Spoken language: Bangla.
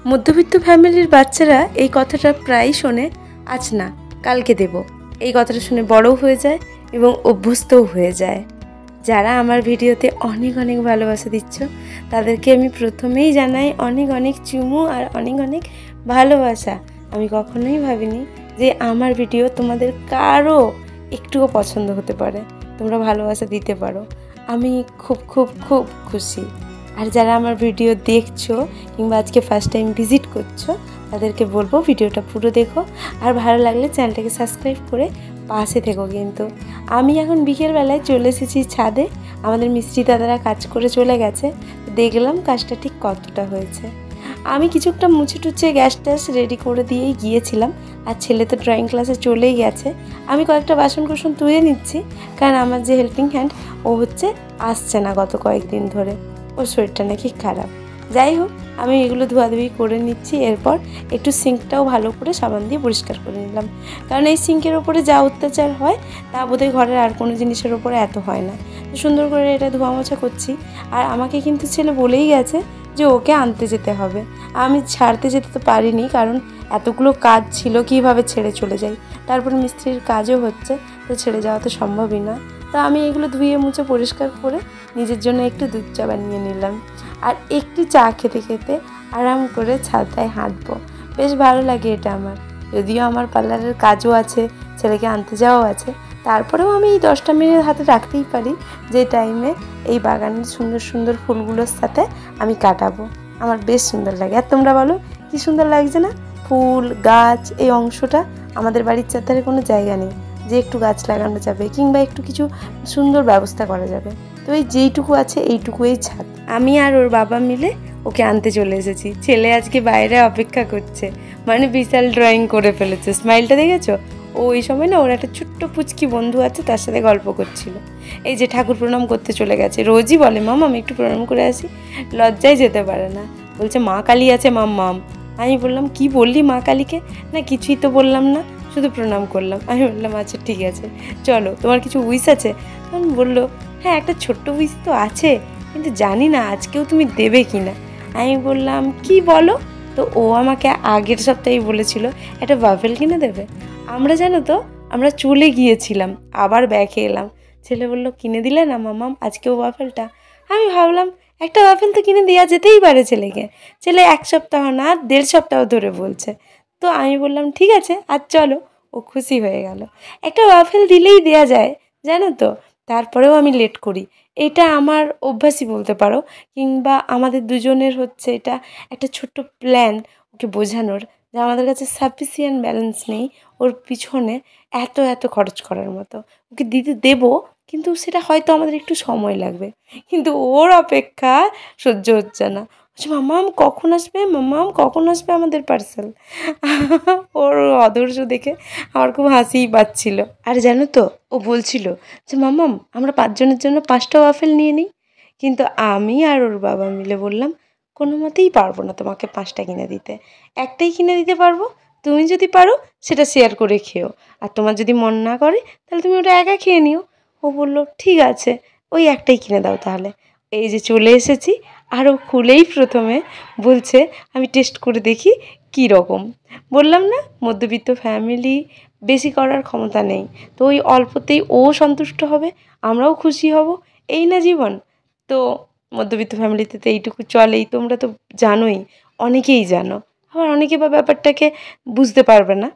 মধ্যবিত্ত ফ্যামিলির বাচ্চারা এই কথাটা প্রায়ই শোনে, আজ না কালকে দেব। এই কথাটা শুনে বড়ও হয়ে যায় এবং অভ্যস্তও হয়ে যায়। যারা আমার ভিডিওতে অনেক অনেক ভালোবাসা দিচ্ছ তাদেরকে আমি প্রথমেই জানাই অনেক অনেক চুমু আর অনেক অনেক ভালোবাসা। আমি কখনোই ভাবিনি যে আমার ভিডিও তোমাদের কারো একটুও পছন্দ হতে পারে, তোমরা ভালোবাসা দিতে পারো। আমি খুব খুব খুব খুশি। আর যারা আমার ভিডিও দেখছো কিংবা আজকে ফার্স্ট টাইম ভিজিট করছো তাদেরকে বলবো ভিডিওটা পুরো দেখো, আর ভালো লাগলে চ্যানেলটাকে সাবস্ক্রাইব করে পাশে থেকো। কিন্তু আমি এখন বিকেলবেলায় চলে এসেছি ছাদে, আমাদের মিস্ত্রি দাদারা কাজ করে চলে গেছে, দেখলাম কাজটা ঠিক কতটা হয়েছে। আমি কিছুটা মুছে টুছে গ্যাস ট্যাস রেডি করে দিয়েই গিয়েছিলাম, আর ছেলে তো ড্রয়িং ক্লাসে চলেই গেছে। আমি কয়েকটা বাসন কুসন ধুয়ে নিচ্ছি, কারণ আমার যে হেল্পিং হ্যান্ড ও আসছে না গত কয়েকদিন ধরে, ওর শরীরটা নাকি খারাপ। যাই হোক, আমি এগুলো ধোয়াধুয়ি করে নিচ্ছি। এরপর একটু সিঙ্কটাও ভালো করে সাবান দিয়ে পরিষ্কার করে নিলাম, কারণ এই সিঙ্কের ওপরে যা অত্যাচার হয় তা বোধহয় ঘরের আর কোনো জিনিসের ওপরে এত হয় না। সুন্দর করে এটা ধোয়া মোছা করছি। আর আমাকে কিন্তু ছেলে বলেই গেছে যে ওকে আনতে যেতে হবে। আমি ছাড়তে যেতে তো পারিনি, কারণ এতগুলো কাজ ছিল, কীভাবে ছেড়ে চলে যাই। তারপর মিস্ত্রির কাজও হচ্ছে, তো ছেড়ে যাওয়া তো সম্ভবই না। তো আমি এগুলো ধুয়ে মুছে পরিষ্কার করে নিজের জন্য একটু দুধ চা বানিয়ে নিলাম, আর একটু চা খেতে খেতে আরাম করে ছাদটায় হাঁটবো। বেশ ভালো লাগে এটা আমার। যদিও আমার পার্লারের কাজও আছে, ছেলেকে আনতে যাওয়াও আছে, তারপরেও আমি এই 10টা মিনিট হাতে রাখতেই পারি, যে টাইমে এই বাগানের সুন্দর সুন্দর ফুলগুলোর সাথে আমি কাটাবো। আমার বেশ সুন্দর লাগে। আর তোমরা বলো কি সুন্দর লাগছে না? ফুল গাছ এই অংশটা আমাদের বাড়ির চারধারে কোনো জায়গা নেই যে একটু গাছ লাগানো যাবে কিংবা একটু কিছু সুন্দর ব্যবস্থা করা যাবে। তো এই যেইটুকু আছে এইটুকুই ছাদ। আমি আর ওর বাবা মিলে ওকে আনতে চলে এসেছি। ছেলে আজকে বাইরে অপেক্ষা করছে, মানে বিশাল ড্রয়িং করে ফেলেছে। স্মাইলটা দেখেছো? ও ওই সময় না ওর একটা ছোট্ট পুচকি বন্ধু আছে, তার সাথে গল্প করছিল। এই যে ঠাকুর প্রণাম করতে চলে গেছে। রোজই বলে মাম আমি একটু প্রণাম করে আসি, লজ্জায় যেতে পারে না। বলছে মা কালী আছে মাম মাম। আমি বললাম কি বললি মা কালীকে? না কিছুই তো বললাম না, শুধু প্রণাম করলাম। আমি বললাম আচ্ছা ঠিক আছে, চলো তোমার কিছু উইশ আছে? তখন বললো হ্যাঁ একটা ছোট্ট উইশ তো আছে, কিন্তু জানি না আজকেও তুমি দেবে কি না। আমি বললাম কি বলো? তো ও আমাকে আগের সপ্তাহেই বলেছিল একটা ওয়াফেল কিনে দেবে। আমরা জানো তো আমরা চলে গিয়েছিলাম, আবার ব্যাকে এলাম। ছেলে বললো কিনে দিলে না মামাম আজকেও ওয়াফেলটা? আমি ভাবলাম একটা ওয়াফেল তো কিনে দেওয়া যেতেই পারে ছেলেকে। ছেলে 1 সপ্তাহ না 1.5 সপ্তাহ ধরে বলছে। তো আমি বললাম ঠিক আছে আজ চলো। ও খুশি হয়ে গেল। একটা ওয়াফেল দিলেই দেয়া যায় জানো তো। তারপরেও আমি লেট করি, এটা আমার অভ্যাসই বলতে পারো, কিংবা আমাদের দুজনের এটা একটা ছোট্ট প্ল্যান ওকে বোঝানোর যে আমাদের কাছে সাফিসিয়েন্ট ব্যালেন্স নেই ওর পিছনে এত এত খরচ করার মতো। ওকে দিতে দেবো, কিন্তু সেটা হয়তো আমাদের একটু সময় লাগবে। কিন্তু ওর অপেক্ষা সহ্য হচ্ছে না। মামাম কখন আসবে, মামাম কখন আসবে আমাদের পার্সেল। ওর অধৈর্য দেখে আমার খুব হাসিই পাচ্ছিল। আর জানো তো ও বলছিল যে মামাম আমরা 5 জনের জন্য 5টা ওয়াফেল নিয়ে নিই। কিন্তু আমি আর ওর বাবা মিলে বললাম কোনো মতেই পারবো না তোমাকে 5টা কিনে দিতে, একটাই কিনে দিতে পারবো। তুমি যদি পারো সেটা শেয়ার করে খেও, আর তোমার যদি মন না করে তাহলে তুমি ওটা একা খেয়ে নিও। ও বললো ঠিক আছে ওই একটাই কিনে দাও তাহলে। এই যে চলে এসেছি, আর ও খুলেই প্রথমে বলছে আমি টেস্ট করে দেখি কী রকম। বললাম না মধ্যবিত্ত ফ্যামিলি, বেশি করার ক্ষমতা নেই, তো ওই অল্পতেই ও সন্তুষ্ট হবে, আমরাও খুশি হব, এই না জীবন। তো মধ্যবিত্ত ফ্যামিলিতে তো এইটুকু চলেই, তোমরা তো জানোই, অনেকেই জানো। আবার অনেকে বা ব্যাপারটাকে বুঝতে পারবে না,